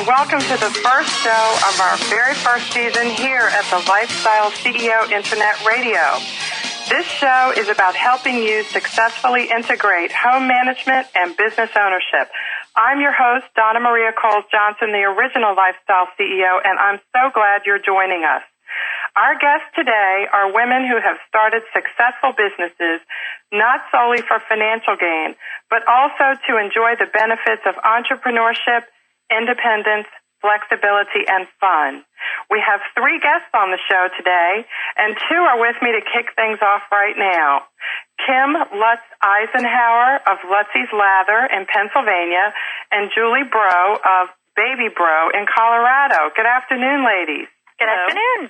welcome to the first show of our very first season here at the Lifestyle CEO Internet Radio. This show is about helping you successfully integrate home management and business ownership. I'm your host, Donna Maria Coles-Johnson, the original Lifestyle CEO, and I'm so glad you're joining us. Our guests today are women who have started successful businesses, not solely for financial gain, but also to enjoy the benefits of entrepreneurship, independence, flexibility, and fun. We have 3 guests on the show today, and 2 are with me to kick things off right now. Kim Lutz Eisenhower of Lutz's Lather in Pennsylvania, and Julie Bro of Baby Bro in Colorado. Good afternoon, ladies. Good afternoon.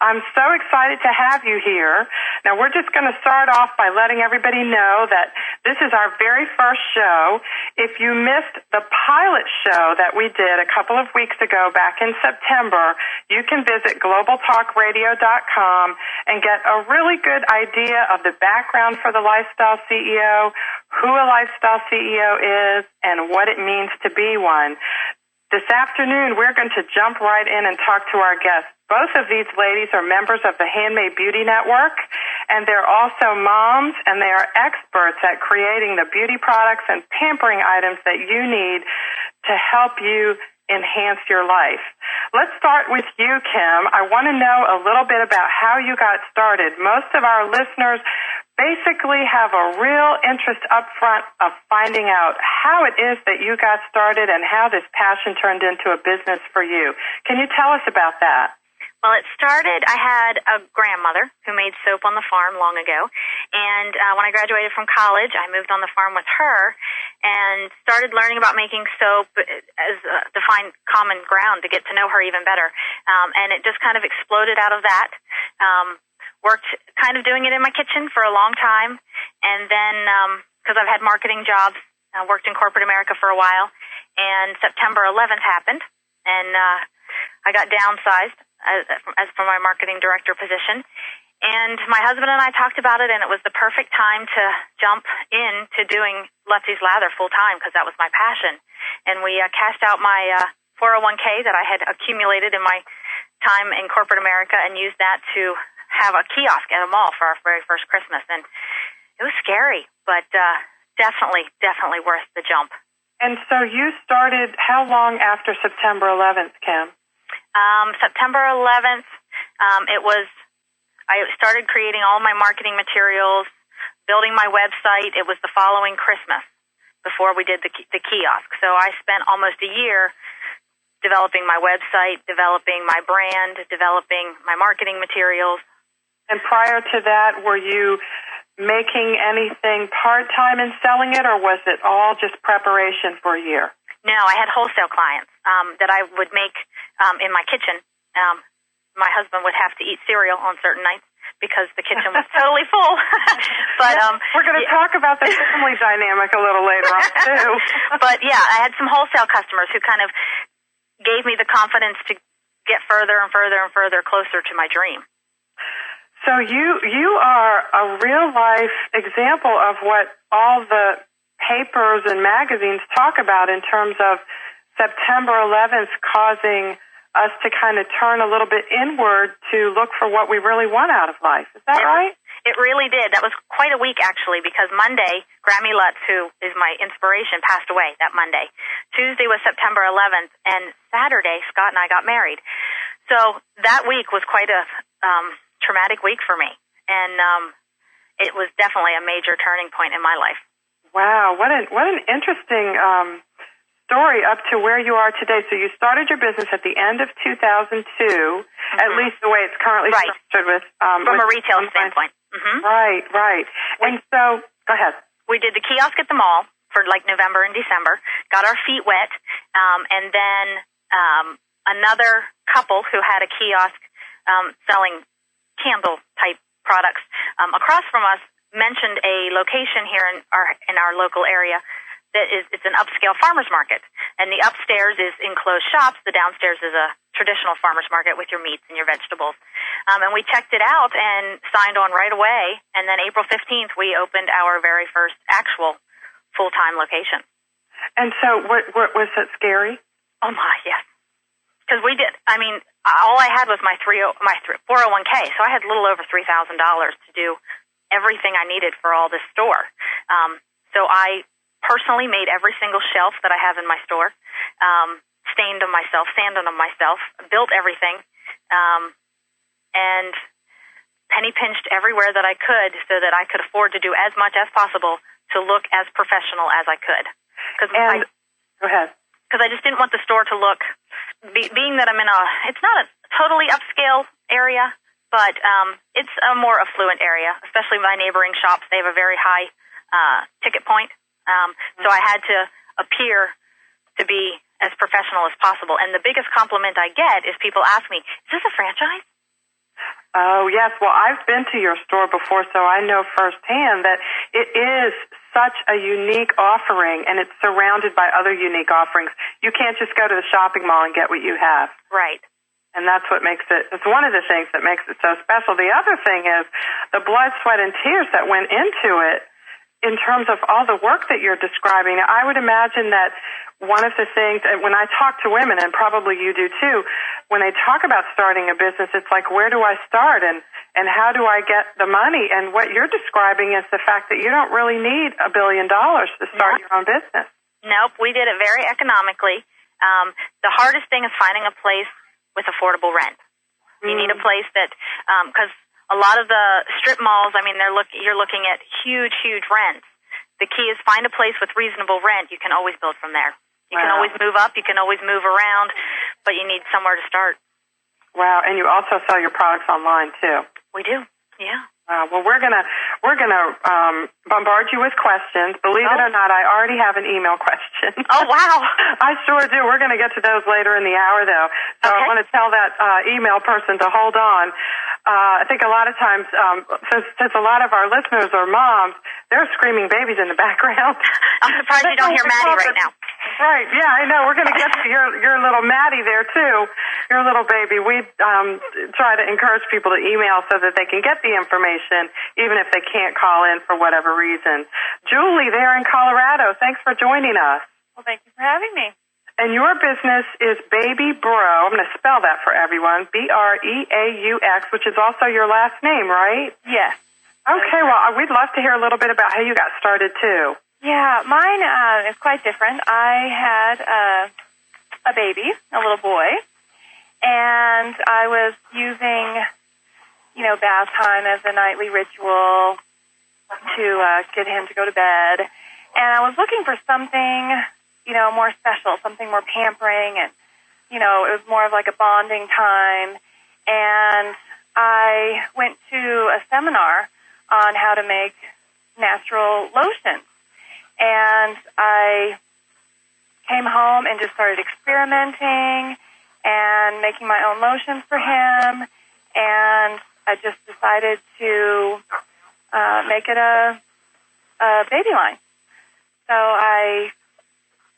I'm so excited to have you here. Now, we're just going to start off by letting everybody know that this is our very first show. If you missed the pilot show that we did a couple of weeks ago back in September, you can visit globaltalkradio.com and get a really good idea of the background for the Lifestyle CEO, who a Lifestyle CEO is, and what it means to be one. This afternoon, we're going to jump right in and talk to our guests. Both of these ladies are members of the Handmade Beauty Network, and they're also moms, and they are experts at creating the beauty products and pampering items that you need to help you enhance your life. Let's start with you, Kim. I want to know a little bit about how you got started. Most of our listeners basically have a real interest up front of finding out how it is that you got started and how this passion turned into a business for you. Can you tell us about that? Well, it started, I had a grandmother who made soap on the farm long ago, and when I graduated from college, I moved on the farm with her and started learning about making soap to find common ground to get to know her even better, and it just kind of exploded out of that. Worked kind of doing it in my kitchen for a long time, and then because I've had marketing jobs, worked in corporate America for a while, and September 11th happened, and I got downsized as for my marketing director position. And my husband and I talked about it, and it was the perfect time to jump into doing Lutz's Lather full time because that was my passion. And we cashed out my 401k that I had accumulated in my time in corporate America and used that to have a kiosk at a mall for our very first Christmas. And it was scary, but definitely worth the jump. And so you started how long after September 11th, Kim? September 11th, I started creating all my marketing materials, building my website. It was the following Christmas before we did the kiosk. So I spent almost a year developing my website, developing my brand, developing my marketing materials. And prior to that, were you making anything part-time and selling it, or was it all just preparation for a year? No, I had wholesale clients that I would make in my kitchen. My husband would have to eat cereal on certain nights because the kitchen was totally full. But we're going to talk about the family dynamic a little later on, too. But, yeah, I had some wholesale customers who kind of gave me the confidence to get further and further and further closer to my dream. So you are a real-life example of what all the papers and magazines talk about in terms of September 11th causing us to kind of turn a little bit inward to look for what we really want out of life. Is that right? It really did. That was quite a week, actually, because Monday, Grammy Lutz, who is my inspiration, passed away that Monday. Tuesday was September 11th, and Saturday, Scott and I got married. So that week was quite a traumatic week for me, and it was definitely a major turning point in my life. Wow, what an interesting story up to where you are today. So you started your business at the end of 2002, at least the way it's currently structured with from a retail standpoint. Right. And so, go ahead. We did the kiosk at the mall for like November and December, got our feet wet, and then another couple who had a kiosk selling candle-type products across from us mentioned a location here in our local area that it's an upscale farmer's market. And the upstairs is enclosed shops. The downstairs is a traditional farmer's market with your meats and your vegetables. And we checked it out and signed on right away. And then April 15th, we opened our very first actual full-time location. And so what was it scary? Oh, my, yes. because we did. I mean, all I had was my 401k, so I had a little over $3,000 to do everything I needed for all this store. So I personally made every single shelf that I have in my store, stained them myself, sanded them myself, built everything, and penny pinched everywhere that I could so that I could afford to do as much as possible to look as professional as I could. Go ahead. Because I just didn't want the store to look, being that I'm in it's not a totally upscale area, but it's a more affluent area, especially my neighboring shops. They have a very high ticket point. So I had to appear to be as professional as possible. And the biggest compliment I get is people ask me, is this a franchise? Oh, yes. Well, I've been to your store before, so I know firsthand that it is such a unique offering, and it's surrounded by other unique offerings. You can't just go to the shopping mall and get what you have. Right. And that's what makes it's one of the things that makes it so special. The other thing is the blood, sweat, and tears that went into it in terms of all the work that you're describing. I would imagine that one of the things, when I talk to women, and probably you do too, when they talk about starting a business, it's like, where do I start and how do I get the money? And what you're describing is the fact that you don't really need $1 billion to start your own business. Nope, we did it very economically. The hardest thing is finding a place with affordable rent. You need a place that, because a lot of the strip malls, I mean, you're looking at huge, huge rents. The key is find a place with reasonable rent. You can always build from there. You can always move up. You can always move around, but you need somewhere to start. Wow, and you also sell your products online too. We do, yeah. Well, we're gonna bombard you with questions. Believe it or not, I already have an email question. Oh, wow. I sure do. We're going to get to those later in the hour, though. So I want to tell that email person to hold on. I think a lot of times, since a lot of our listeners are moms, they're screaming babies in the background. I'm surprised you don't hear Maddie right now. Right, yeah, I know. We're going to get to your little Maddie there, too, your little baby. We try to encourage people to email so that they can get the information, even if they can't call in for whatever reason. Julie, there in Colorado, thanks for joining us. Well, thank you for having me. And your business is Baby Bro. I'm going to spell that for everyone, Breaux, which is also your last name, right? Yes. Okay, well, we'd love to hear a little bit about how you got started, too. Yeah, mine is quite different. I had a baby, a little boy, and I was using, bath time as a nightly ritual to get him to go to bed. And I was looking for something, more special, something more pampering, and, it was more of like a bonding time. And I went to a seminar on how to make natural lotions. And I came home and just started experimenting and making my own lotions for him. And I just decided to make it a baby line. So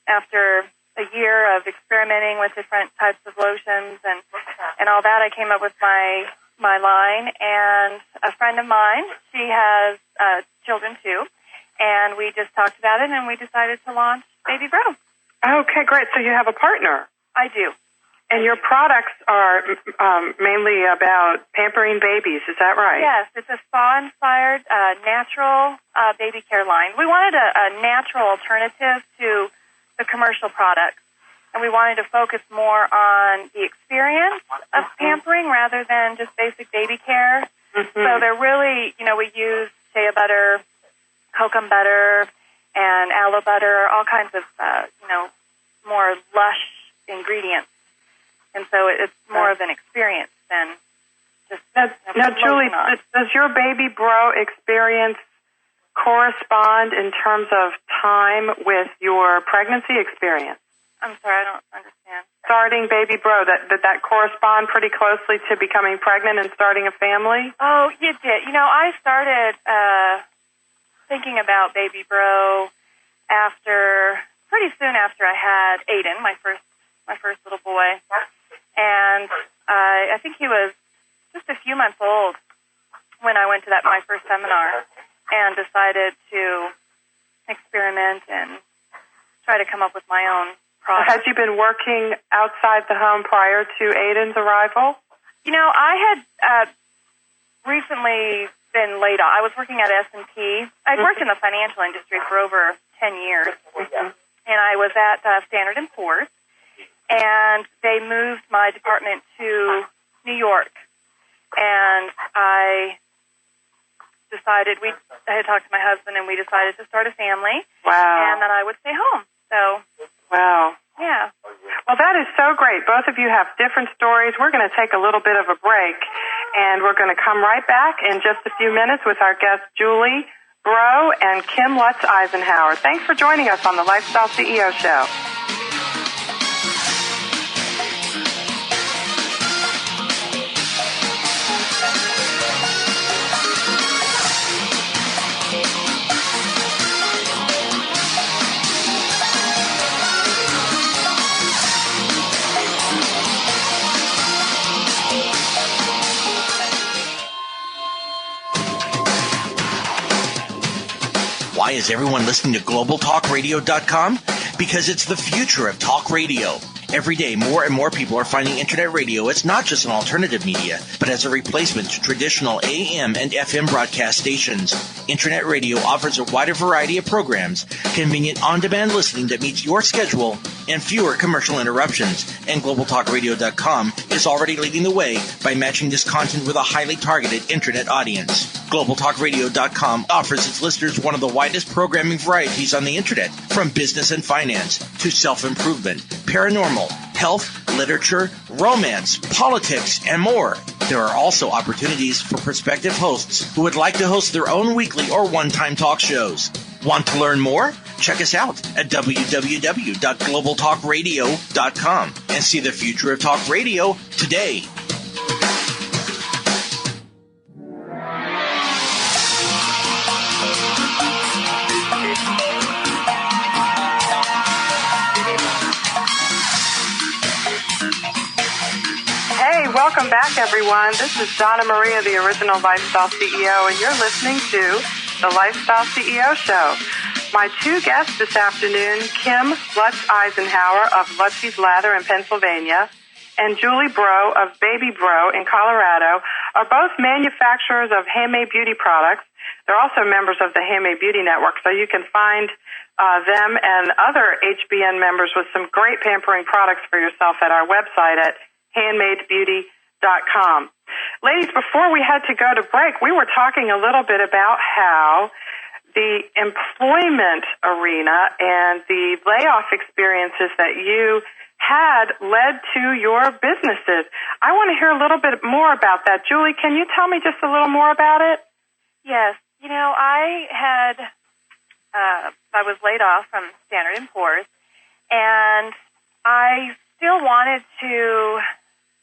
after a year of experimenting with different types of lotions and all that, I came up with my line. And a friend of mine, she has children too. And we just talked about it, and we decided to launch Baby Bro. Okay, great. So you have a partner. I do. And your products are mainly about pampering babies. Is that right? Yes. It's a spa-inspired natural baby care line. We wanted a natural alternative to the commercial products, and we wanted to focus more on the experience of pampering rather than just basic baby care. So they're really, we use shea butter, kokum butter, and aloe butter, all kinds of, more lush ingredients. And so it's more of an experience than just... Now, Julie, does your Baby Bro experience correspond in terms of time with your pregnancy experience? I'm sorry, I don't understand. Starting Baby Bro, did that correspond pretty closely to becoming pregnant and starting a family? Oh, it did. I started... thinking about Baby Bro pretty soon after I had Aiden, my first little boy, and I think he was just a few months old when I went to my first seminar and decided to experiment and try to come up with my own process. Had you been working outside the home prior to Aiden's arrival? I had recently been laid off. I was working at S&P. I'd worked in the financial industry for over 10 years, and I was at Standard & Poor's, and they moved my department to New York, and I had talked to my husband, and we decided to start a family. Wow. And that I would stay home. So. Wow. Yeah. Well, that is so great. Both of you have different stories. We're going to take a little bit of a break, and we're going to come right back in just a few minutes with our guests, Julie Bro and Kim Lutz Eisenhower. Thanks for joining us on the Lifestyle CEO Show. Why is everyone listening to GlobalTalkRadio.com? Because it's the future of talk radio. Every day, more and more people are finding Internet radio as not just an alternative media, but as a replacement to traditional AM and FM broadcast stations. Internet radio offers a wider variety of programs, convenient on-demand listening that meets your schedule, and fewer commercial interruptions. And GlobalTalkRadio.com is already leading the way by matching this content with a highly targeted Internet audience. GlobalTalkRadio.com offers its listeners one of the widest programming varieties on the Internet, from business and finance to self-improvement, paranormal, health, literature, romance, politics, and more. There are also opportunities for prospective hosts who would like to host their own weekly or one-time talk shows. Want to learn more? Check us out at www.globaltalkradio.com and see the future of talk radio today. Welcome back, everyone. This is Donna Maria, the original Lifestyle CEO, and you're listening to the Lifestyle CEO Show. My two guests this afternoon, Kim Lutz Eisenhower of Lutzy's Lather in Pennsylvania and Julie Bro of Baby Bro in Colorado, are both manufacturers of handmade beauty products. They're also members of the Handmade Beauty Network, so you can find them and other HBN members with some great pampering products for yourself at our website at handmadebeauty.com. Ladies, before we had to go to break, we were talking a little bit about how the employment arena and the layoff experiences that you had led to your businesses. I want to hear a little bit more about that. Julie, can you tell me just a little more about it? Yes. I was laid off from Standard & Poor's, and I still wanted to,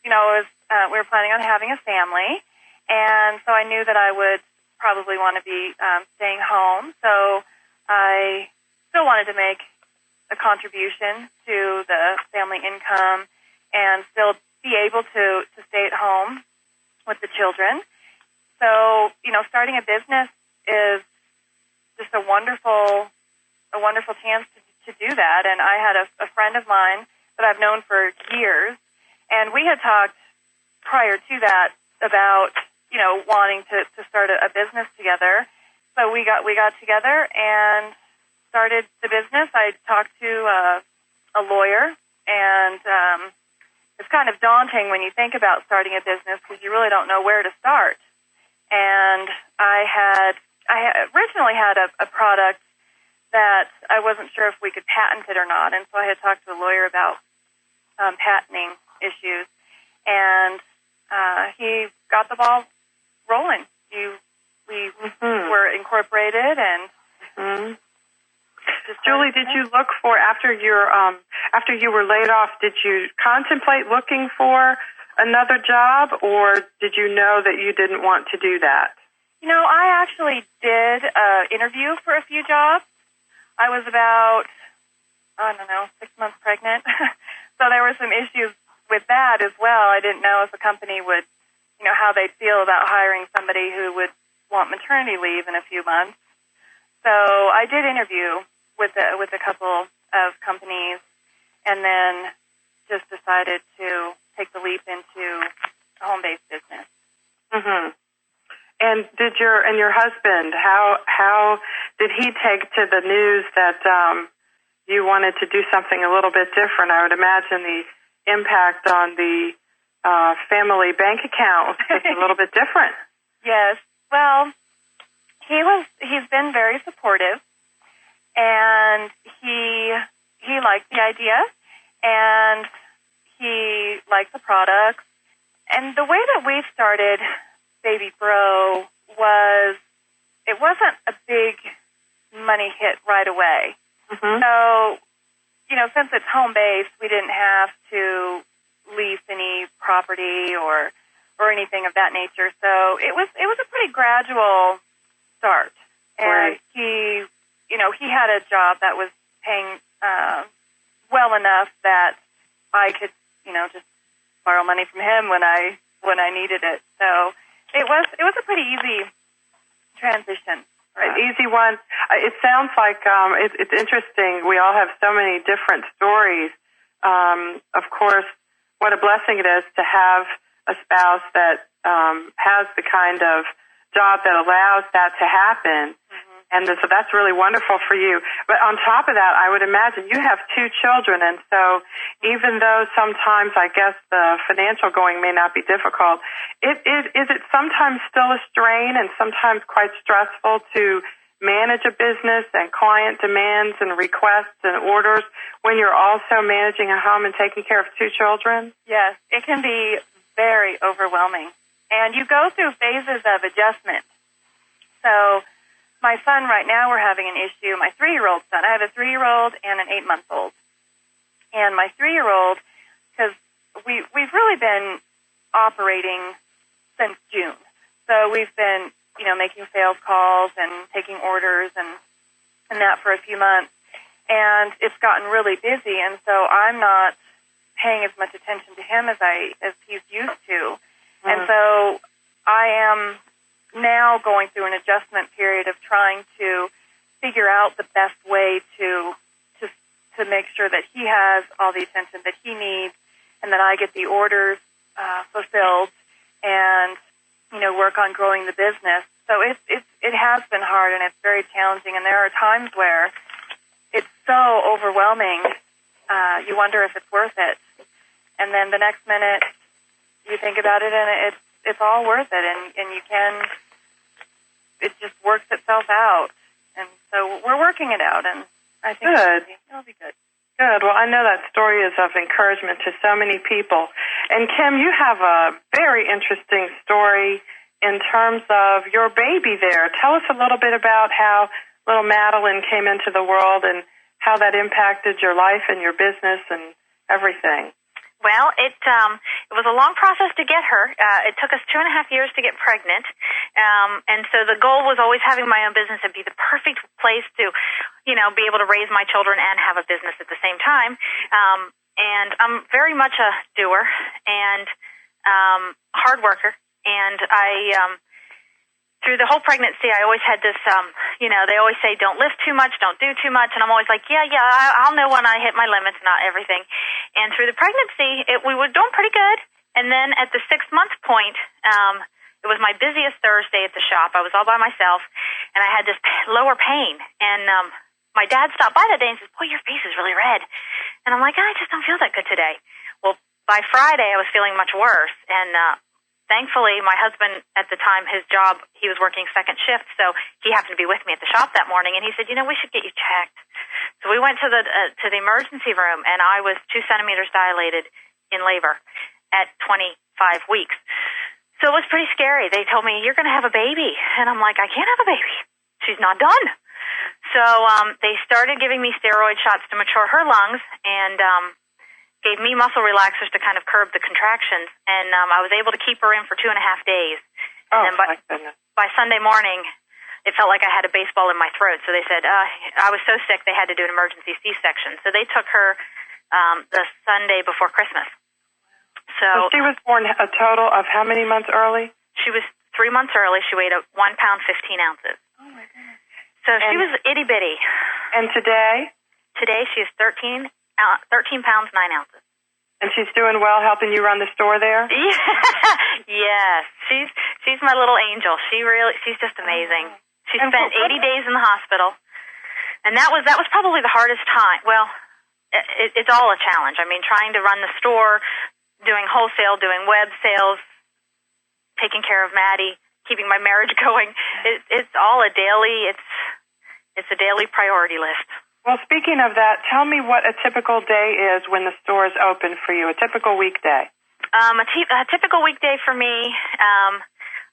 we were planning on having a family, and so I knew that I would probably want to be staying home. So I still wanted to make a contribution to the family income and still be able to stay at home with the children. So, starting a business is just a wonderful chance to do that. And I had a friend of mine that I've known for years, and we had talked prior to that about, wanting to start a business together. So we got together and started the business. I talked to a lawyer, and it's kind of daunting when you think about starting a business because you really don't know where to start. And I originally had a product that I wasn't sure if we could patent it or not, and so I had talked to a lawyer about patenting issues, and he got the ball rolling. We were incorporated, and Julie, did you look for after you were laid off? Did you contemplate looking for another job, or did you know that you didn't want to do that? I actually did interview for a few jobs. I was about 6 months pregnant, so there were some issues with that as well. I didn't know if a company would, how they'd feel about hiring somebody who would want maternity leave in a few months. So I did interview with a couple of companies, and then just decided to take the leap into a home-based business. Mm-hmm. And your husband, how did he take to the news that you wanted to do something a little bit different? I would imagine the impact on the family bank account was just a little bit different. Yes. Well, he's been very supportive, and he liked the idea, and he liked the products. And the way that we started Baby Bro it wasn't a big money hit right away. Mm-hmm. So, since it's home-based, we didn't have to lease any property or anything of that nature. So it was a pretty gradual start. And right. he had a job that was paying well enough that I could, just borrow money from him when I needed it. So it was a pretty easy transition. An easy one. It sounds like it's interesting. We all have so many different stories. Of course, what a blessing it is to have a spouse that has the kind of job that allows that to happen. Mm-hmm. And so that's really wonderful for you. But on top of that, I would imagine you have 2 children. And so even though sometimes I guess the financial going may not be difficult, is it sometimes still a strain and sometimes quite stressful to manage a business and client demands and requests and orders when you're also managing a home and taking care of 2 children? Yes, it can be very overwhelming. And you go through phases of adjustment. So my son right now, we're having an issue. My 3-year-old son, I have a 3-year-old and an 8-month-old. And my 3-year-old, because we've really been operating since June. So we've been, making sales calls and taking orders and that for a few months. And it's gotten really busy, and so I'm not paying as much attention to him as he's used to. Mm. And so I am now going through an adjustment period of trying to figure out the best way to make sure that he has all the attention that he needs, and that I get the orders fulfilled, and work on growing the business. So it has been hard, and it's very challenging. And there are times where it's so overwhelming, you wonder if it's worth it. And then the next minute, you think about it, and it's all worth it, and you can. It just works itself out. And so we're working it out, and I think it'll be good. Good. Well, I know that story is of encouragement to so many people. And Kim, you have a very interesting story in terms of your baby there. Tell us a little bit about how little Madeline came into the world and how that impacted your life and your business and everything. Well, it was a long process to get her. It took us 2.5 years to get pregnant. And so the goal was always having my own business and be the perfect place to, be able to raise my children and have a business at the same time. And I'm very much a doer and hard worker. And through the whole pregnancy, I always had this, they always say, don't lift too much, don't do too much. And I'm always like, I'll know when I hit my limits, not everything. And through the pregnancy, we were doing pretty good. And then at the 6-month point, it was my busiest Thursday at the shop. I was all by myself, and I had this lower pain. And my dad stopped by that day and says, boy, your face is really red. And I'm like, I just don't feel that good today. Well, by Friday, I was feeling much worse. And thankfully, my husband, at the time, his job, he was working second shift, so he happened to be with me at the shop that morning, and he said, we should get you checked. So we went to the emergency room, and I was 2 centimeters dilated in labor at 25 weeks. So it was pretty scary. They told me, you're going to have a baby. And I'm like, I can't have a baby. She's not done. So they started giving me steroid shots to mature her lungs, and gave me muscle relaxers to kind of curb the contractions, and I was able to keep her in for 2.5 days. And then by Sunday morning, it felt like I had a baseball in my throat. So they said I was so sick they had to do an emergency C-section. So they took her the Sunday before Christmas. So she was born a total of how many months early? She was 3 months early. She weighed 1 pound 15 ounces. Oh my goodness! So she was itty bitty. And today? Today she is 13 13 pounds, 9 ounces. And she's doing well, helping you run the store there? Yes. She's my little angel. She's just amazing. She spent 80 days in the hospital. And that was probably the hardest time. Well, it's all a challenge. I mean, trying to run the store, doing wholesale, doing web sales, taking care of Maddie, keeping my marriage going. It's all a daily priority list. Well, speaking of that, tell me what a typical day is when the store is open for you, a typical weekday. A typical weekday for me,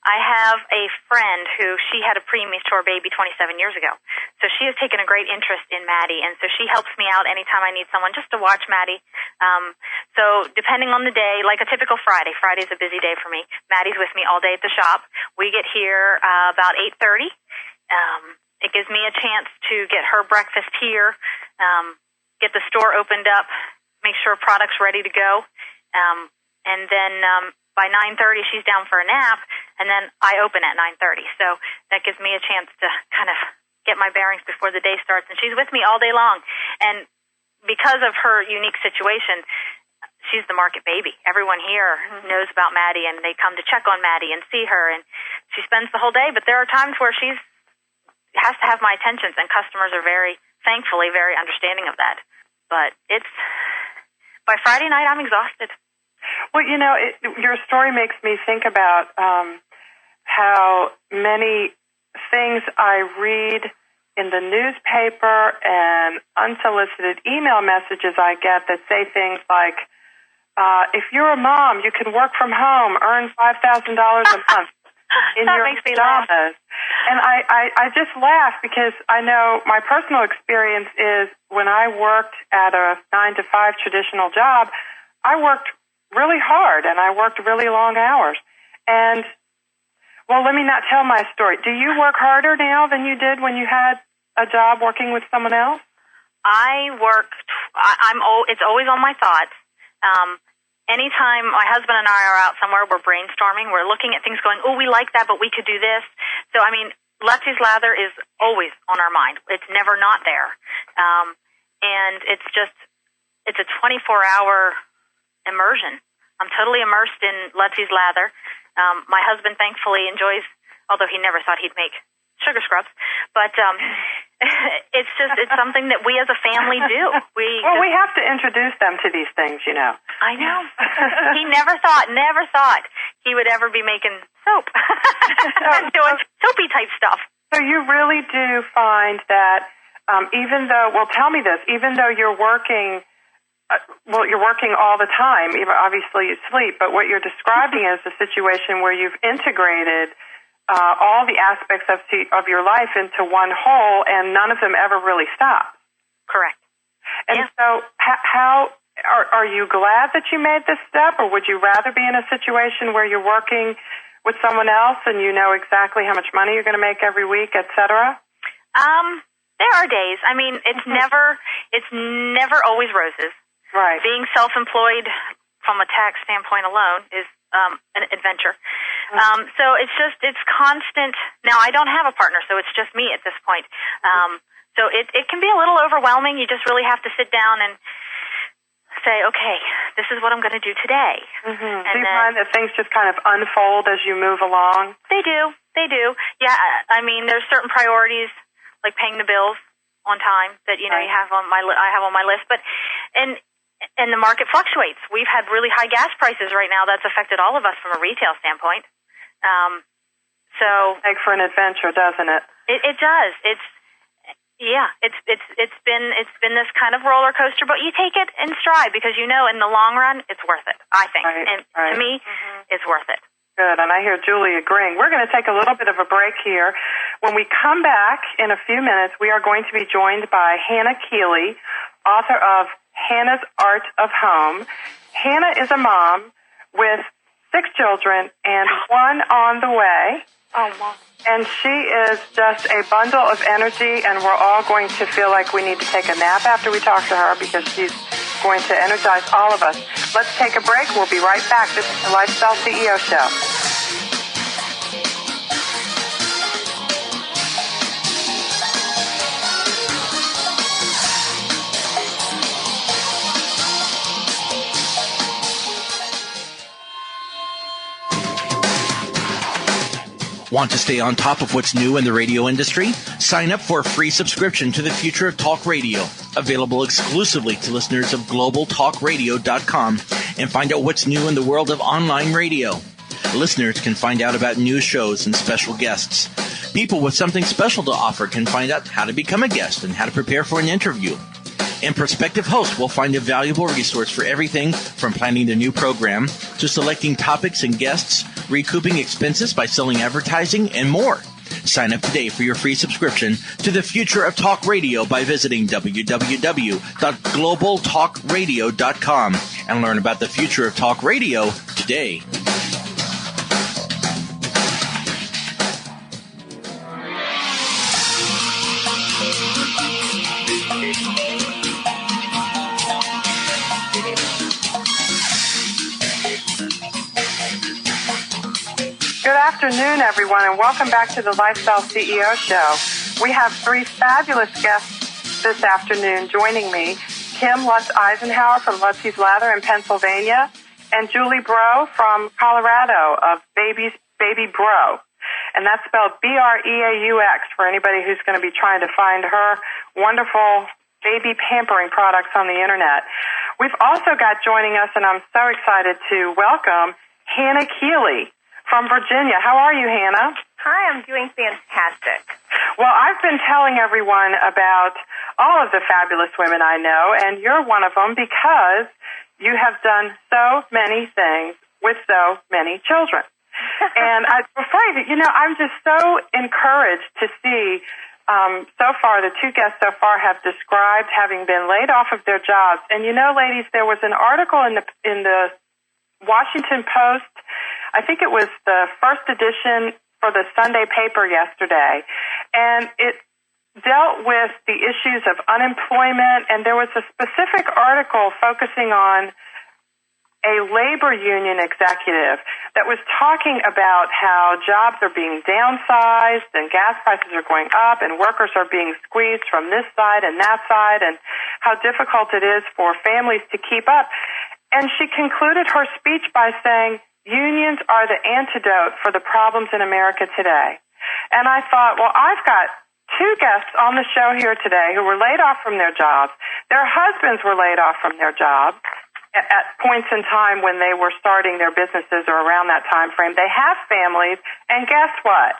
I have a friend who she had a premature baby 27 years ago. So she has taken a great interest in Maddie, and so she helps me out anytime I need someone just to watch Maddie. So depending on the day, like a typical Friday's a busy day for me. Maddie's with me all day at the shop. We get here about 8:30. It gives me a chance to get her breakfast here, get the store opened up, make sure product's ready to go, and then by 9:30 she's down for a nap, and then I open at 9:30. So that gives me a chance to kind of get my bearings before the day starts, and she's with me all day long. And because of her unique situation, she's the market baby. Everyone here knows about Maddie, and they come to check on Maddie and see her, and she spends the whole day. But there are times where she has to have my attentions, and customers are thankfully very understanding of that. But by Friday night, I'm exhausted. Well, your story makes me think about how many things I read in the newspaper and unsolicited email messages I get that say things like, if you're a mom, you can work from home, earn $5,000 a month in that your makes me laugh. And I just laugh because I know my personal experience is when I worked at a 9-to-5 traditional job, I worked really hard and I worked really long hours. And, well, let me not tell my story. Do you work harder now than you did when you had a job working with someone else? It's always on my thoughts. Anytime my husband and I are out somewhere, we're brainstorming, we're looking at things going, oh, we like that, but we could do this. So, I mean, Letsy's Lather is always on our mind. It's never not there. And it's a 24-hour immersion. I'm totally immersed in Letsy's Lather. My husband thankfully enjoys, although he never thought he'd make sugar scrubs, but it's something that we as a family do. We have to introduce them to these things, I know. He never thought he would ever be making soap and doing soapy type stuff. So you really do find that even though you're working, you're working all the time, obviously you sleep, but what you're describing is a situation where you've integrated all the aspects of your life into one whole, and none of them ever really stop. Correct. And so how are you glad that you made this step, or would you rather be in a situation where you're working with someone else and you know exactly how much money you're going to make every week, et cetera? There are days. I mean, it's never always roses. Right. Being self-employed from a tax standpoint alone is an adventure. So it's constant. Now, I don't have a partner, so it's just me at this point. So it can be a little overwhelming. You just really have to sit down and say, okay, this is what I'm going to do today. Mm-hmm. Do you find that things just kind of unfold as you move along? They do. Yeah, I mean, there's certain priorities, like paying the bills on time that, you have I have on my list. But, and the market fluctuates. We've had really high gas prices right now. That's affected all of us from a retail standpoint. So make for an adventure, doesn't it? It does. It's been this kind of roller coaster, but you take it in stride because in the long run it's worth it, I think. Right, and to me, it's worth it. Good, and I hear Julie agreeing. We're going to take a little bit of a break here. When we come back in a few minutes, we are going to be joined by Hannah Keeley, author of Hannah's Art of Home. Hannah is a mom with 6 children and 1 on the way. Oh, Mom. And she is just a bundle of energy, and we're all going to feel like we need to take a nap after we talk to her because she's going to energize all of us. Let's take a break. We'll be right back. This is the Lifestyle CEO Show. Want to stay on top of what's new in the radio industry? Sign up for a free subscription to the Future of Talk Radio, available exclusively to listeners of globaltalkradio.com, and find out what's new in the world of online radio. Listeners can find out about new shows and special guests. People with something special to offer can find out how to become a guest and how to prepare for an interview. And prospective hosts will find a valuable resource for everything from planning the new program to selecting topics and guests, recouping expenses by selling advertising, and more. Sign up today for your free subscription to the Future of Talk Radio by visiting www.globaltalkradio.com and learn about the future of talk radio today. Good afternoon, everyone, and welcome back to the Lifestyle CEO Show. We have three fabulous guests this afternoon joining me. Kim Lutz Eisenhower from Lutz's Lather in Pennsylvania, and Julie Bro from Colorado of Baby Bro. And that's spelled B-R-E-A-U-X for anybody who's going to be trying to find her wonderful baby pampering products on the Internet. We've also got joining us, and I'm so excited to welcome Hannah Keeley from Virginia. How are you, Hannah? Hi, I'm doing fantastic. Well, I've been telling everyone about all of the fabulous women I know, and you're one of them because you have done so many things with so many children. And I'm just so encouraged to see so far, the two guests so far have described having been laid off of their jobs. And ladies, there was an article in the Washington Post. I think it was the first edition for the Sunday paper yesterday, and it dealt with the issues of unemployment, and there was a specific article focusing on a labor union executive that was talking about how jobs are being downsized and gas prices are going up and workers are being squeezed from this side and that side, and how difficult it is for families to keep up. And she concluded her speech by saying, unions are the antidote for the problems in America today. And I thought, well, I've got two guests on the show here today who were laid off from their jobs. Their husbands were laid off from their jobs at points in time when they were starting their businesses or around that time frame. They have families, and guess what?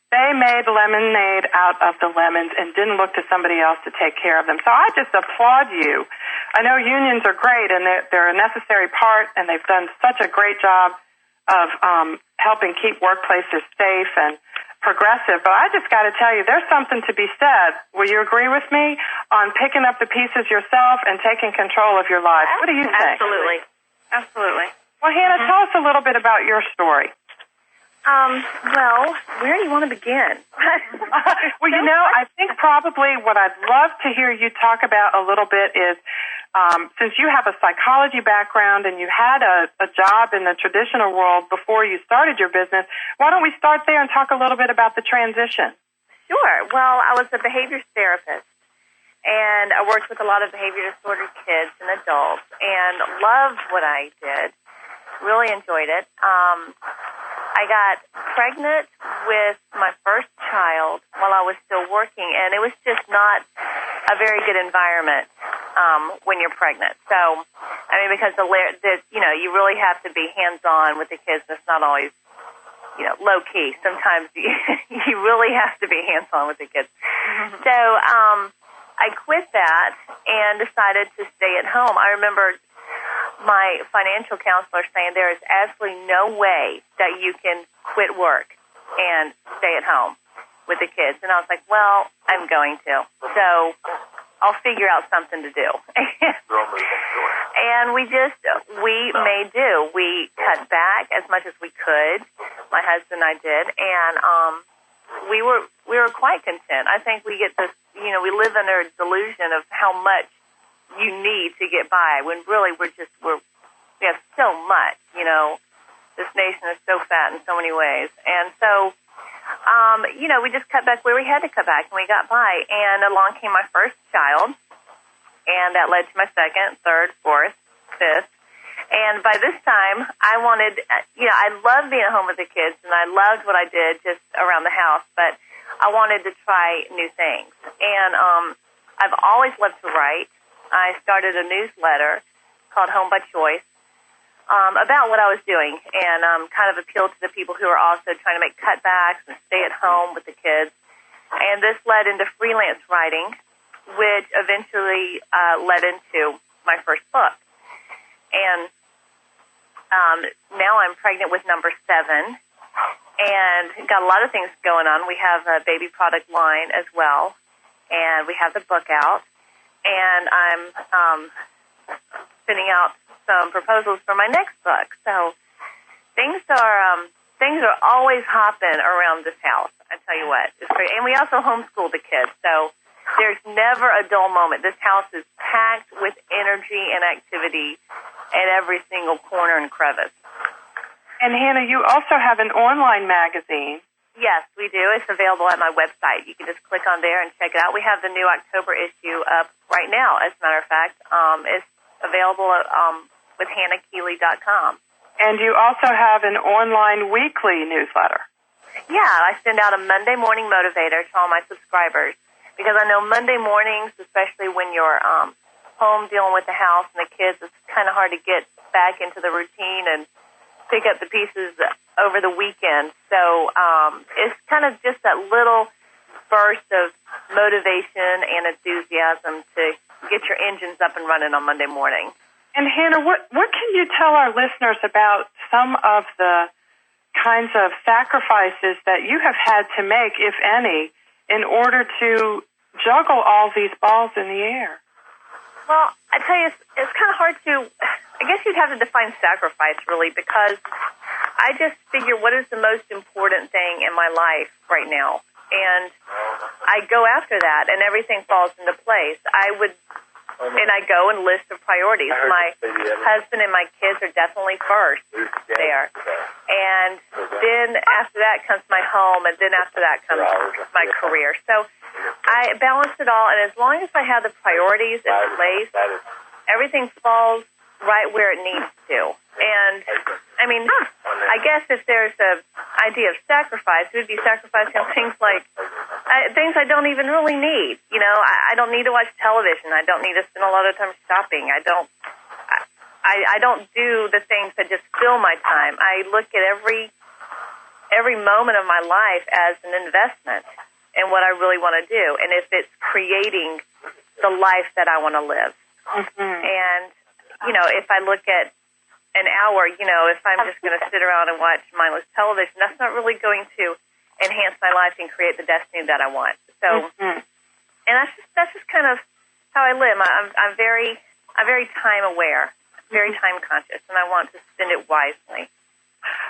They made lemonade out of the lemons and didn't look to somebody else to take care of them. So I just applaud you. I know unions are great, and they're a necessary part, and they've done such a great job of helping keep workplaces safe and progressive. But I just got to tell you, there's something to be said. Will you agree with me on picking up the pieces yourself and taking control of your life? What do you think? Absolutely. Well, Hannah, tell us a little bit about your story. Well, where do you want to begin? Well, I think probably what I'd love to hear you talk about a little bit is, since you have a psychology background and you had a job in the traditional world before you started your business, why don't we start there and talk a little bit about the transition? Sure. Well, I was a behavior therapist, and I worked with a lot of behavior disordered kids and adults, and loved what I did. Really enjoyed it. I got pregnant with my first child while I was still working, and it was just not a very good environment when you're pregnant. So, because you really have to be hands-on with the kids. It's not always, low-key. Sometimes you really have to be hands-on with the kids. Mm-hmm. So I quit that and decided to stay at home. I remember my financial counselor saying there is absolutely no way that you can quit work and stay at home with the kids. And I was like, well, I'm going to. So I'll figure out something to do. And we made do. We cut back as much as we could. My husband and I did. And we were quite content. I think we get this, we live under a delusion of how much you need to get by when really we have so much, this nation is so fat in so many ways. And so, we just cut back where we had to cut back and we got by. And along came my first child, and that led to my second, third, fourth, fifth. And by this time, I wanted, I loved being at home with the kids, and I loved what I did just around the house, but I wanted to try new things. And I've always loved to write. I started a newsletter called Home by Choice about what I was doing, and kind of appealed to the people who are also trying to make cutbacks and stay at home with the kids. And this led into freelance writing, which eventually led into my first book. And now I'm pregnant with number 7, and got a lot of things going on. We have a baby product line as well, and we have the book out, and I'm sending out some proposals for my next book. So things are always hopping around this house. I tell you what, it's great. And we also homeschool the kids, so there's never a dull moment. This house is packed with energy and activity at every single corner and crevice. And Hannah, you also have an online magazine. Yes, we do. It's available at my website. You can just click on there and check it out. We have the new October issue up right now, as a matter of fact. It's available with HannahKeeley.com. And you also have an online weekly newsletter. Yeah, I send out a Monday morning motivator to all my subscribers, because I know Monday mornings, especially when you're home dealing with the house and the kids, it's kind of hard to get back into the routine and pick up the pieces over the weekend. So it's kind of just that little burst of motivation and enthusiasm to get your engines up and running on Monday morning. And Hannah, what can you tell our listeners about some of the kinds of sacrifices that you have had to make, if any, in order to juggle all these balls in the air? Well, I tell you, it's kind of hard to, I guess you'd have to define sacrifice, really, because I just figure what is the most important thing in my life right now. And I go after that, and everything falls into place. I go and list the priorities. My husband and my kids are definitely first there. And then after that comes my home, and then after that comes my career. So I balance it all, and as long as I have the priorities in place, everything falls right where it needs to. And, I mean, I guess if there's an idea of sacrifice, it would be sacrificing things like things I don't even really need. You know, I don't need to watch television. I don't need to spend a lot of time shopping. I don't do the things that just fill my time. I look at every moment of my life as an investment in what I really want to do, and if it's creating the life that I want to live. Mm-hmm. And, you know, if I look at an hour, you know, if I'm just going to sit around and watch mindless television, that's not really going to enhance my life and create the destiny that I want. So, and that's just kind of how I live. I'm very time aware, very time conscious, and I want to spend it wisely.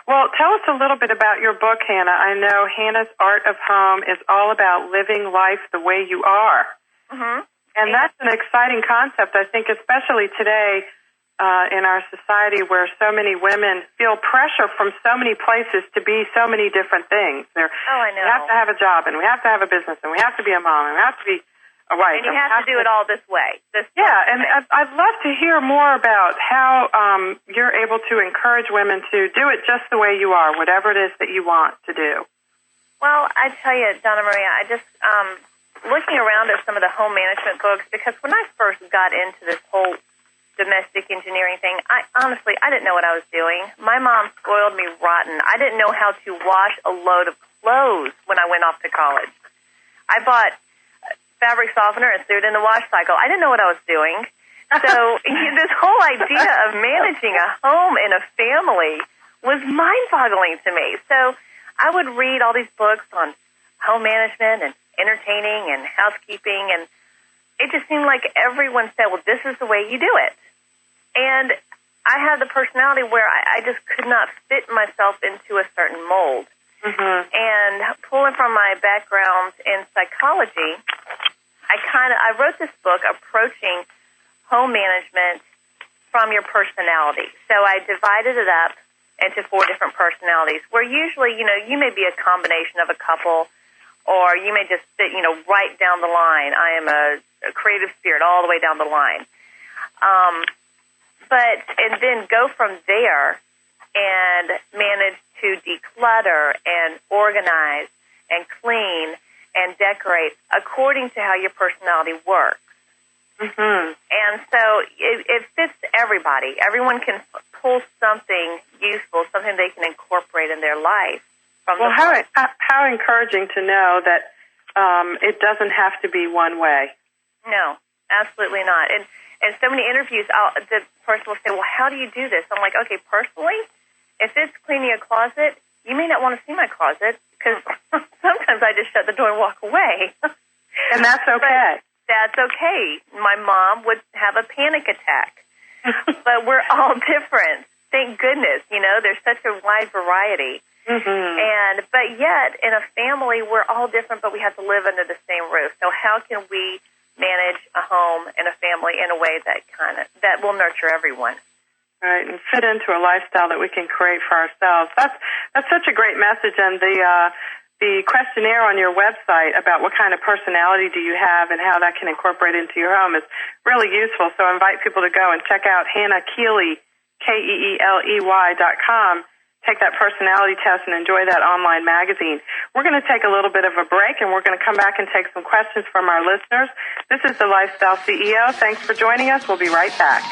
Well, tell us a little bit about your book, Hannah. I know Hannah's Art of Home is all about living life the way you are. Mm-hmm. And that's an exciting concept, I think, especially today in our society where so many women feel pressure from so many places to be so many different things. I know. We have to have a job, and we have to have a business, and we have to be a mom, and we have to be a wife. And you have to do it all this way. And I'd love to hear more about how you're able to encourage women to do it just the way you are, whatever it is that you want to do. Well, I tell you, Donna Maria, I just, looking around at some of the home management books, because when I first got into this whole domestic engineering thing, I didn't know what I was doing. My mom spoiled me rotten. I didn't know how to wash a load of clothes when I went off to college. I bought fabric softener and threw it in the wash cycle. I didn't know what I was doing. So this whole idea of managing a home and a family was mind-boggling to me. So I would read all these books on home management and entertaining and housekeeping, and it just seemed like everyone said, well, this is the way you do it. And I had the personality where I just could not fit myself into a certain mold. Mm-hmm. And pulling from my background in psychology, I wrote this book approaching home management from your personality. So I divided it up into 4 different personalities, where usually, you know, you may be a combination of a couple, or you may just fit, you know, right down the line. I am a creative spirit all the way down the line. and then go from there and manage to declutter and organize and clean and decorate according to how your personality works. Mm-hmm. And so it fits everybody. Everyone can pull something useful, something they can incorporate in their life. Well, how encouraging to know that it doesn't have to be one way. No, absolutely not. And so many interviews, the person will say, well, how do you do this? I'm like, okay, personally, if it's cleaning a closet, you may not want to see my closet because sometimes I just shut the door and walk away. And that's okay. That's okay. My mom would have a panic attack. But we're all different. Thank goodness, there's such a wide variety. Mm-hmm. But yet, in a family, we're all different, but we have to live under the same roof. So how can we manage a home and a family in a way that will nurture everyone? Right, and fit into a lifestyle that we can create for ourselves. That's such a great message, and the questionnaire on your website about what kind of personality do you have and how that can incorporate into your home is really useful. So I invite people to go and check out Hannah Keeley, KEELEY.com. Take that personality test and enjoy that online magazine. We're going to take a little bit of a break, and we're going to come back and take some questions from our listeners. This is the Lifestyle CEO. Thanks for joining us. We'll be right back.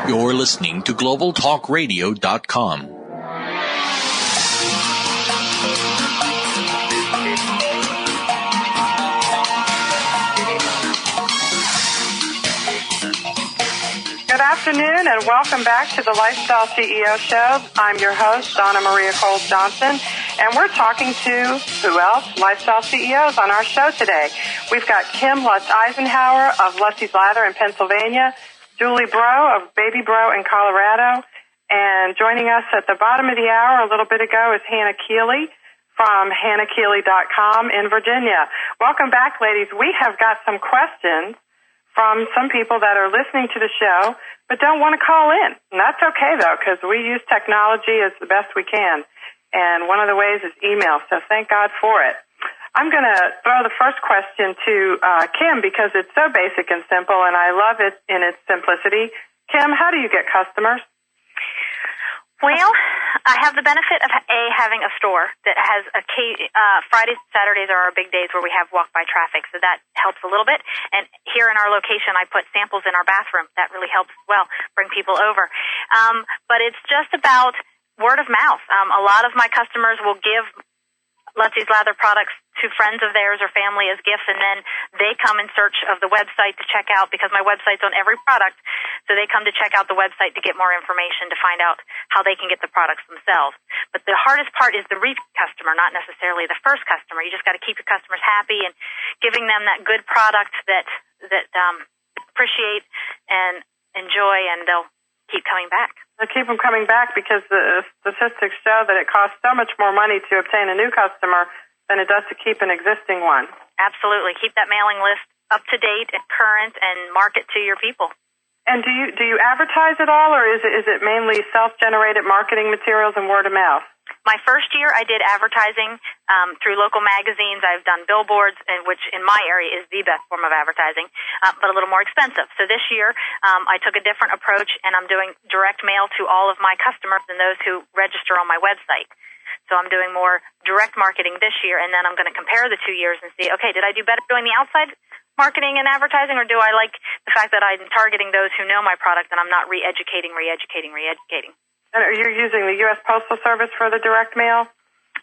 You're listening to GlobalTalkRadio.com. Good afternoon, and welcome back to the Lifestyle CEO Show. I'm your host, Donna Maria Coles Johnson, and we're talking to, who else? Lifestyle CEOs on our show today. We've got Kim Lutz-Eisenhower of Lutz's Lather in Pennsylvania, Julie Bro of Baby Bro in Colorado, and joining us at the bottom of the hour a little bit ago is Hannah Keeley from HannahKeeley.com in Virginia. Welcome back, ladies. We have got some questions from some people that are listening to the show but don't want to call in. And that's okay, though, because we use technology as the best we can, and one of the ways is email, so thank God for it. I'm going to throw the first question to Kim because it's so basic and simple, and I love it in its simplicity. Kim, how do you get customers? Well, I have the benefit of having a store that has Fridays and Saturdays are our big days where we have walk-by traffic, so that helps a little bit. And here in our location, I put samples in our bathroom. That really helps as well, bring people over. But it's just about word of mouth. A lot of my customers will give Lutz's Lather products to friends of theirs or family as gifts, and then they come in search of the website to check out, because my website's on every product, so they come to check out the website to get more information to find out how they can get the products themselves. But the hardest part is the repeat customer, not necessarily the first customer. You just got to keep your customers happy and giving them that good product that appreciate and enjoy, and they'll keep coming back. They'll keep them coming back because the statistics show that it costs so much more money to obtain a new customer than it does to keep an existing one. Absolutely. Keep that mailing list up to date and current, and market to your people. And do you advertise at all, or is it mainly self-generated marketing materials and word of mouth? My first year, I did advertising through local magazines. I've done billboards, which in my area is the best form of advertising, but a little more expensive. So this year, I took a different approach, and I'm doing direct mail to all of my customers and those who register on my website. So I'm doing more direct marketing this year, and then I'm going to compare the 2 years and see, okay, did I do better doing the outside marketing and advertising, or do I like the fact that I'm targeting those who know my product and I'm not re-educating? And are you using the U.S. Postal Service for the direct mail?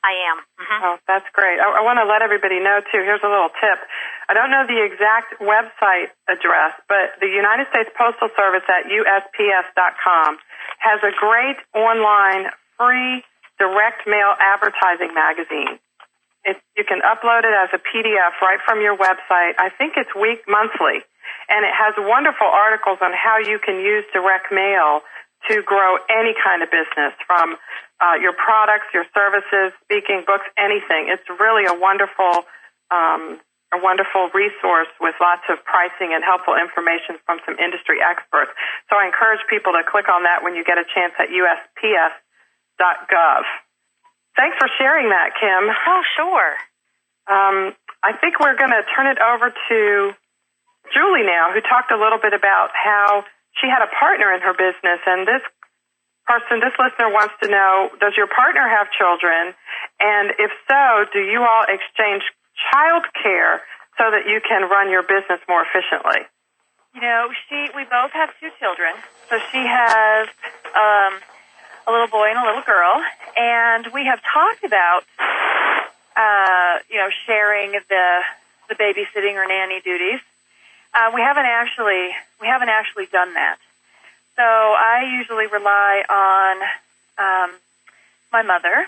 I am. Mm-hmm. Oh, that's great. I want to let everybody know, too. Here's a little tip. I don't know the exact website address, but the United States Postal Service at USPS.com has a great online free direct mail advertising magazine. You can upload it as a PDF right from your website. I think it's monthly, and it has wonderful articles on how you can use direct mail to grow any kind of business, from your products, your services, speaking, books, anything. It's really a wonderful resource with lots of pricing and helpful information from some industry experts. So I encourage people to click on that when you get a chance at USPS.gov. Thanks for sharing that, Kim. Oh, sure. I think we're going to turn it over to Julie now, who talked a little bit about how she had a partner in her business, and this listener wants to know, does your partner have children? And if so, do you all exchange child care so that you can run your business more efficiently? You know, we both have 2 children. So she has a little boy and a little girl, and we have talked about sharing the babysitting or nanny duties. We haven't actually done that. So I usually rely on my mother,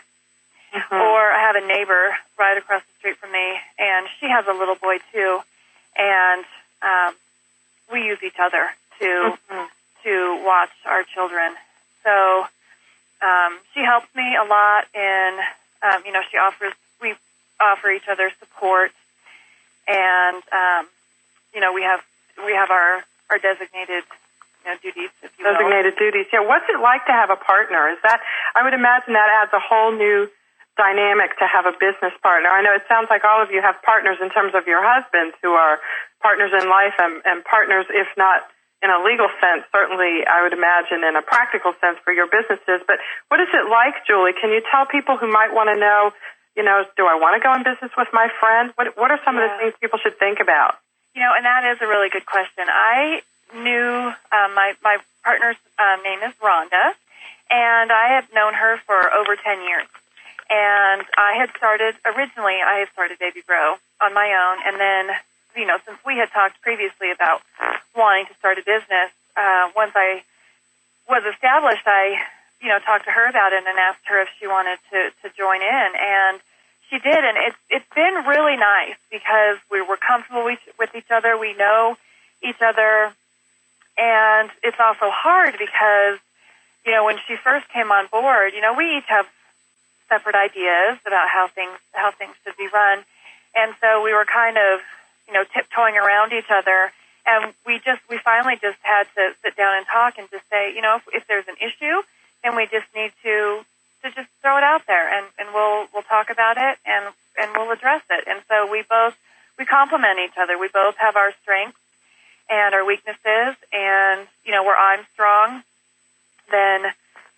or I have a neighbor right across the street from me, and she has a little boy too, and we use each other to watch our children. So she helps me a lot in, we offer each other support, and we have our designated duties, if you will. Designated duties. Yeah. What's it like to have a partner? I would imagine that adds a whole new dynamic to have a business partner. I know it sounds like all of you have partners in terms of your husbands who are partners in life and partners, if not in a legal sense, certainly I would imagine in a practical sense for your businesses. But what is it like, Julie? Can you tell people who might want to know, do I want to go in business with my friend? What are some of the things people should think about? And that is a really good question. I knew my partner's name is Rhonda, and I have known her for over 10 years. And I had started Baby Grow on my own, and then, since we had talked previously about wanting to start a business, once I was established, I, talked to her about it and asked her if she wanted to join in, and she did, and it's been really nice because we're comfortable with each other, we know each other, and it's also hard because, when she first came on board, we each have separate ideas about how things should be run, and so we were kind of, tiptoeing around each other, and we finally just had to sit down and talk and just say, if there's an issue, then we just need to just throw it out there, and we'll talk about it, and we'll address it. And so we complement each other. We both have our strengths and our weaknesses, and where I'm strong, then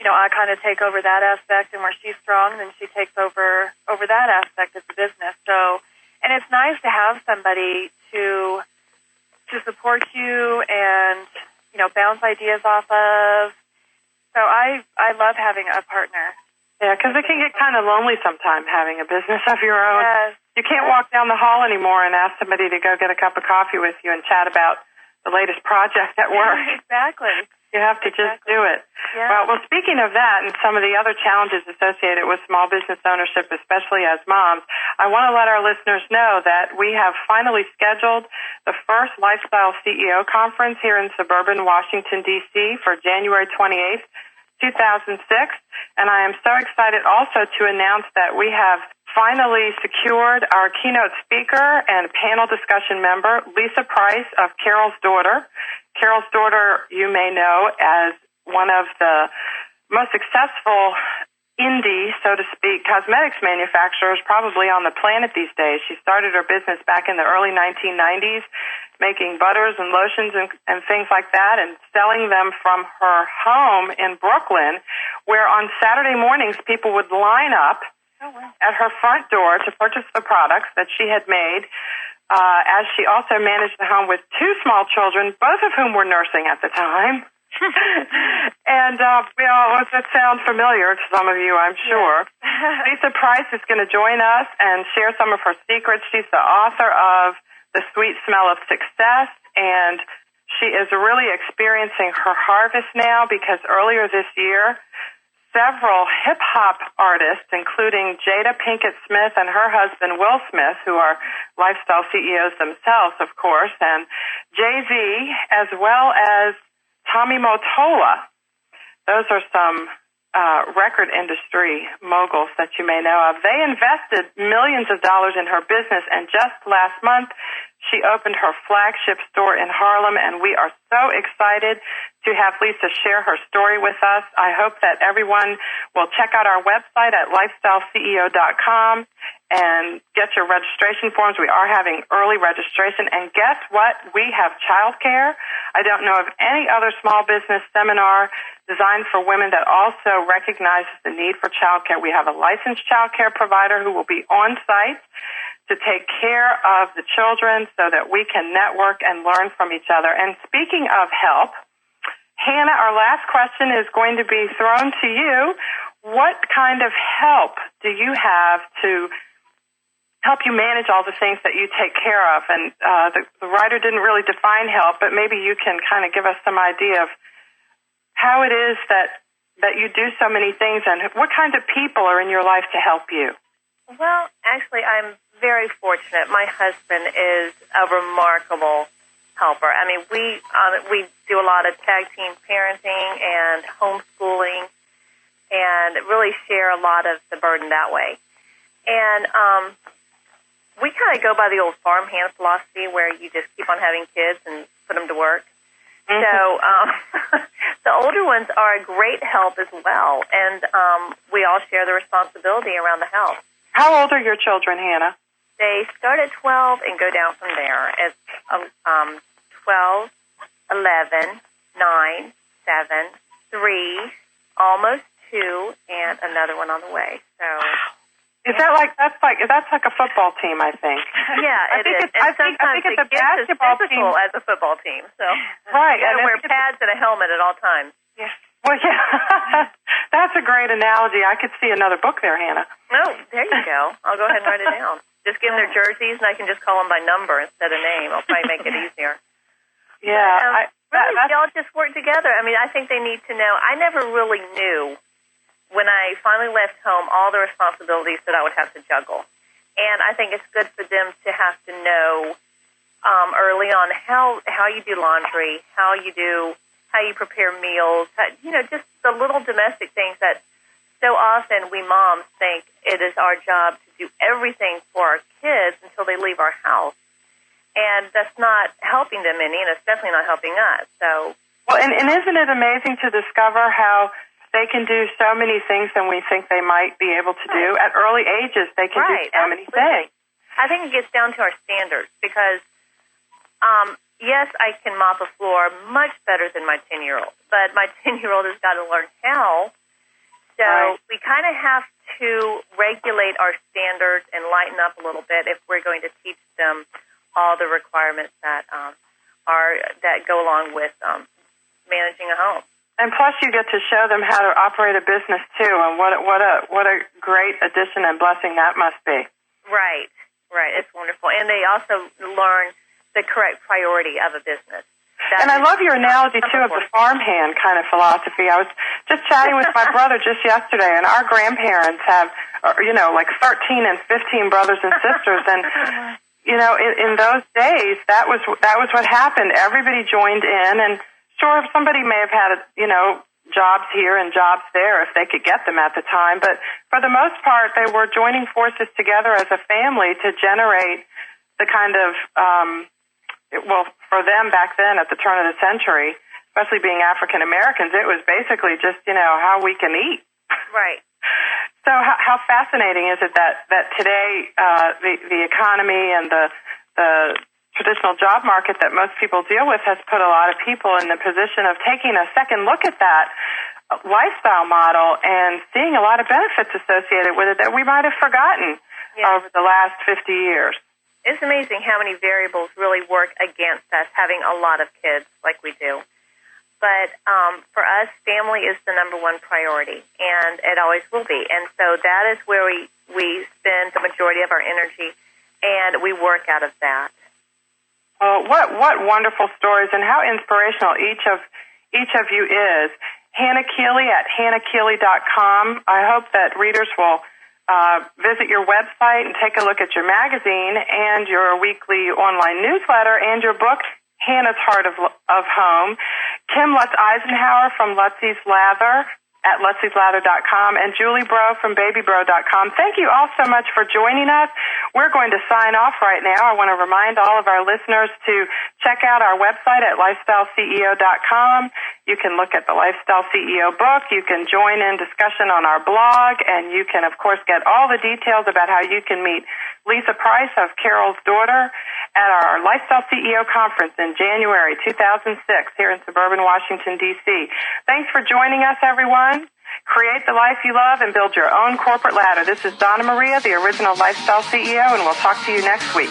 I kind of take over that aspect, and where she's strong, then she takes over that aspect of the business. So, and it's nice to have somebody to support you and bounce ideas off of. So I love having a partner. Yeah, because it can get kind of lonely sometimes having a business of your own. Yes. You can't walk down the hall anymore and ask somebody to go get a cup of coffee with you and chat about the latest project at work. Exactly. You have to just do it. Yeah. Well, speaking of that and some of the other challenges associated with small business ownership, especially as moms, I want to let our listeners know that we have finally scheduled the first Lifestyle CEO Conference here in suburban Washington, D.C. for January 28th, 2006. And I am so excited also to announce that we have finally secured our keynote speaker and panel discussion member, Lisa Price of Carol's Daughter. Carol's Daughter, you may know as one of the most successful indie, so to speak, cosmetics manufacturers probably on the planet these days. She started her business back in the early 1990s, making butters and lotions and things like that, and selling them from her home in Brooklyn, where on Saturday mornings people would line up at her front door to purchase the products that she had made, as she also managed the home with 2 small children, both of whom were nursing at the time. And does that sound familiar to some of you, I'm sure. Yeah. Lisa Price is going to join us and share some of her secrets. She's the author of The Sweet Smell of Success, and she is really experiencing her harvest now because earlier this year, several hip-hop artists, including Jada Pinkett Smith and her husband Will Smith, who are lifestyle CEOs themselves, of course, and Jay-Z, as well as Tommy Mottola, those are some record industry moguls that you may know of. They invested millions of dollars in her business, and just last month she opened her flagship store in Harlem, and we are so excited to have Lisa share her story with us. I hope that everyone will check out our website at lifestyleceo.com and get your registration forms. We are having early registration, and guess what? We have childcare. I don't know of any other small business seminar designed for women that also recognizes the need for childcare. We have a licensed childcare provider who will be on site to take care of the children so that we can network and learn from each other. And speaking of help, Hannah, our last question is going to be thrown to you. What kind of help do you have to help you manage all the things that you take care of? And the writer didn't really define help, but maybe you can kind of give us some idea of how it is that you do so many things, and what kinds of people are in your life to help you. Well, actually, I'm very fortunate. My husband is a remarkable helper. I mean, we do a lot of tag team parenting and homeschooling, and really share a lot of the burden that way. And we kind of go by the old farmhand philosophy, where you just keep on having kids and put them to work. Mm-hmm. So the older ones are a great help as well, and we all share the responsibility around the house. How old are your children, Hannah? They start at 12 and go down from there. It's 12, 11, 9, 7, 3, almost 2, and another one on the way. So, is that like that's like a football team? I think. Yeah, it is. And sometimes it gets as physical as a football team. So, right, you got to wear pads and a helmet at all times. Yeah. Well, yeah, that's a great analogy. I could see another book there, Hannah. Oh, there you go. I'll go ahead and write it down. Just give them their jerseys, and I can just call them by number instead of name. I'll probably make it easier. Yeah. Really, y'all just work together. I mean, I think they need to know. I never really knew when I finally left home all the responsibilities that I would have to juggle. And I think it's good for them to have to know early on how you do laundry, how you prepare meals, just the little domestic things that so often we moms think it is our job to do everything for our kids until they leave our house. And that's not helping them any, and it's definitely not helping us. So, well, and isn't it amazing to discover how they can do so many things than we think they might be able to do? At early ages, they can do so many things. I think it gets down to our standards because, yes, I can mop a floor much better than my 10-year-old, but my 10-year-old has got to learn how. So we kind of have to regulate our standards and lighten up a little bit if we're going to teach them all the requirements that go along with managing a home. And plus, you get to show them how to operate a business too, and what a great addition and blessing that must be. Right. It's wonderful, and they also learn the correct priority of a business. And I love your analogy, too, of the farmhand kind of philosophy. I was just chatting with my brother just yesterday, and our grandparents have, like 13 and 15 brothers and sisters. And, in those days, that was what happened. Everybody joined in, and sure, somebody may have had, jobs here and jobs there if they could get them at the time. But for the most part, they were joining forces together as a family to generate the kind of, for them back then at the turn of the century, especially being African Americans, it was basically just, how we can eat. Right. So how fascinating is it that today the economy and the traditional job market that most people deal with has put a lot of people in the position of taking a second look at that lifestyle model and seeing a lot of benefits associated with it that we might have forgotten over the last 50 years. It's amazing how many variables really work against us having a lot of kids like we do. But for us, family is the number one priority, and it always will be. And so that is where we spend the majority of our energy, and we work out of that. Oh, what wonderful stories, and how inspirational each of you is. Hannah Keeley at hannahkeeley.com. I hope that readers will visit your website and take a look at your magazine and your weekly online newsletter and your book, Hannah's Heart of Home. Kim Lutz Eisenhower from Lutzy's Lather at Lutzy'sLather.com, and Julie Bro from BabyBro.com. Thank you all so much for joining us. We're going to sign off right now. I want to remind all of our listeners to check out our website at LifestyleCEO.com. You can look at the Lifestyle CEO book. You can join in discussion on our blog, and you can, of course, get all the details about how you can meet Lisa Price of Carol's daughter at our Lifestyle CEO conference in January 2006 here in suburban Washington, D.C. Thanks for joining us, everyone. Create the life you love and build your own corporate ladder. This is Donna Maria, the original Lifestyle CEO, and we'll talk to you next week.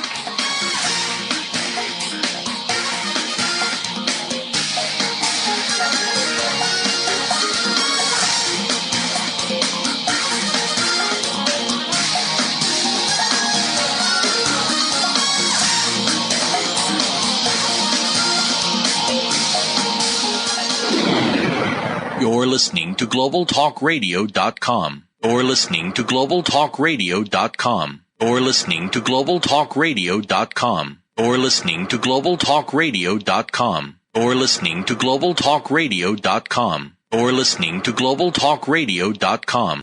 You're listening to GlobalTalkRadio.com. You're listening to GlobalTalkRadio.com. You're listening to GlobalTalkRadio.com. You're listening to GlobalTalkRadio.com. You're listening to GlobalTalkRadio.com. You're listening to GlobalTalkRadio.com.